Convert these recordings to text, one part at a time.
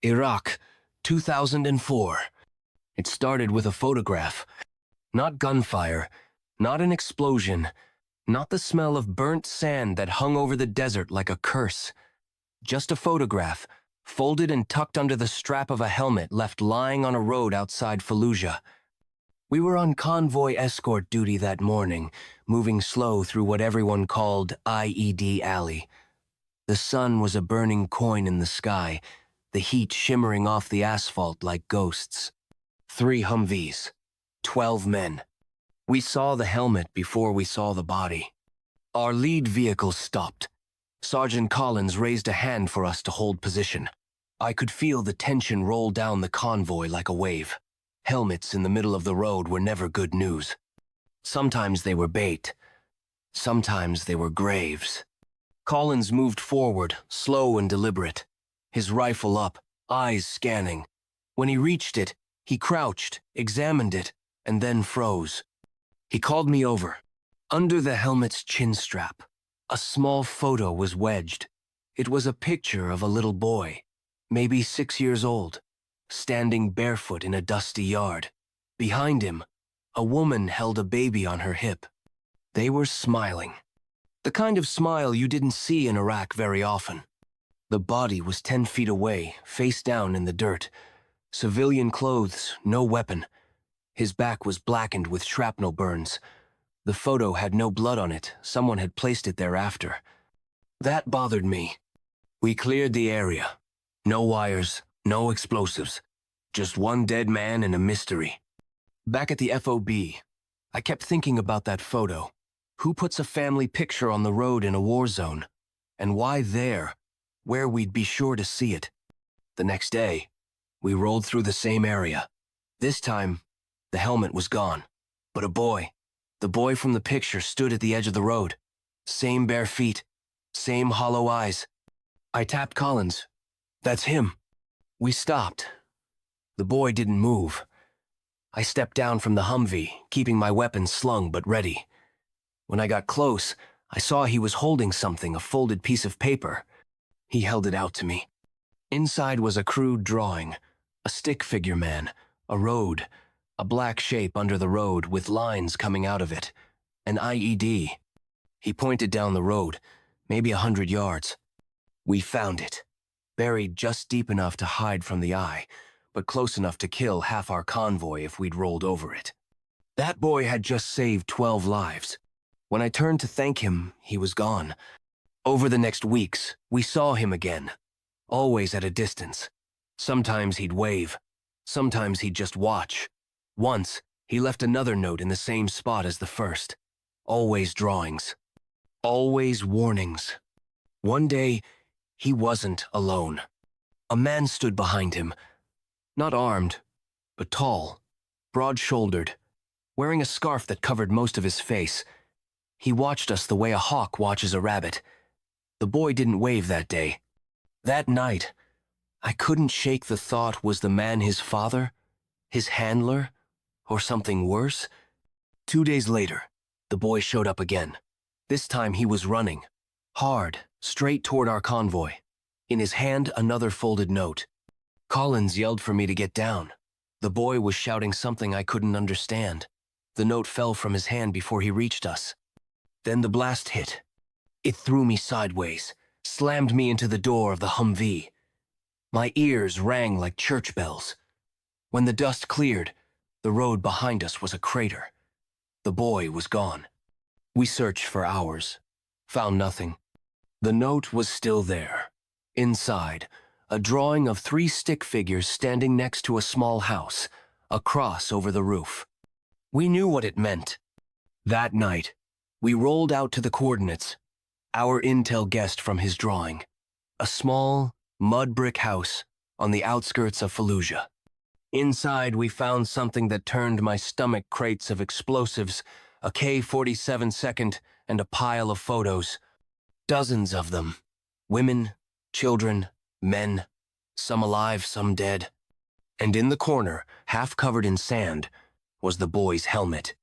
Iraq, 2004. It started with a photograph. Not gunfire, not an explosion, not the smell of burnt sand that hung over the desert like a curse. Just a photograph, folded and tucked under the strap of a helmet left lying on a road outside Fallujah. We were on convoy escort duty that morning, moving slow through what everyone called IED Alley. The sun was a burning coin in the sky, the heat shimmering off the asphalt like ghosts. 3 Humvees, 12 men. We saw the helmet before we saw the body. Our lead vehicle stopped. Sergeant Collins raised a hand for us to hold position. I could feel the tension roll down the convoy like a wave. Helmets in the middle of the road were never good news. Sometimes they were bait. Sometimes they were graves. Collins moved forward, slow and deliberate, his rifle up, eyes scanning. When he reached it, he crouched, examined it, and then froze. He called me over. Under the helmet's chin strap, a small photo was wedged. It was a picture of a little boy, maybe 6 years old, standing barefoot in a dusty yard. Behind him, a woman held a baby on her hip. They were smiling. The kind of smile you didn't see in Iraq very often. The body was 10 feet away, face down in the dirt. Civilian clothes, no weapon. His back was blackened with shrapnel burns. The photo had no blood on it. Someone had placed it there after. That bothered me. We cleared the area. No wires, no explosives. Just one dead man and a mystery. Back at the FOB, I kept thinking about that photo. Who puts a family picture on the road in a war zone? And why there, where we'd be sure to see it? The next day, we rolled through the same area. This time, the helmet was gone. But the boy from the picture stood at the edge of the road. Same bare feet, same hollow eyes. I tapped Collins. That's him. We stopped. The boy didn't move. I stepped down from the Humvee, keeping my weapon slung but ready. When I got close, I saw he was holding something, a folded piece of paper. He held it out to me. Inside was a crude drawing, a stick figure man, a road, a black shape under the road with lines coming out of it, an IED. He pointed down the road, maybe 100 yards. We found it, buried just deep enough to hide from the eye, but close enough to kill half our convoy if we'd rolled over it. That boy had just saved 12 lives. When I turned to thank him, he was gone. Over the next weeks, we saw him again, always at a distance. Sometimes he'd wave, sometimes he'd just watch. Once, he left another note in the same spot as the first. Always drawings. Always warnings. One day, he wasn't alone. A man stood behind him, not armed, but tall, broad-shouldered, wearing a scarf that covered most of his face. He watched us the way a hawk watches a rabbit. The boy didn't wave that day. That night, I couldn't shake the thought, was the man his father, his handler, or something worse? 2 days later, the boy showed up again. This time he was running, hard, straight toward our convoy. In his hand, another folded note. Collins yelled for me to get down. The boy was shouting something I couldn't understand. The note fell from his hand before he reached us. Then the blast hit. It threw me sideways, slammed me into the door of the Humvee. My ears rang like church bells. When the dust cleared, the road behind us was a crater. The boy was gone. We searched for hours, found nothing. The note was still there. Inside, a drawing of 3 stick figures standing next to a small house, a cross over the roof. We knew what it meant. That night, we rolled out to the coordinates, our intel guessed from his drawing. A small, mud brick house on the outskirts of Fallujah. Inside, we found something that turned my stomach: crates of explosives, a K-47 second, and a pile of photos. Dozens of them. Women, children, men, some alive, some dead. And in the corner, half covered in sand, was the boy's helmet.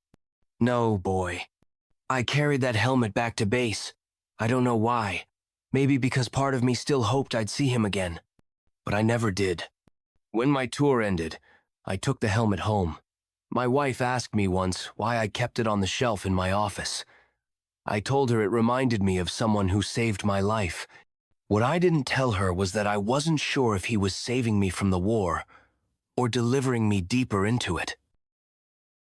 No, boy. I carried that helmet back to base. I don't know why. Maybe because part of me still hoped I'd see him again. but I never did. When my tour ended, I took the helmet home. My wife asked me once why I kept it on the shelf in my office. I told her it reminded me of someone who saved my life. What I didn't tell her was that I wasn't sure if he was saving me from the war or delivering me deeper into it.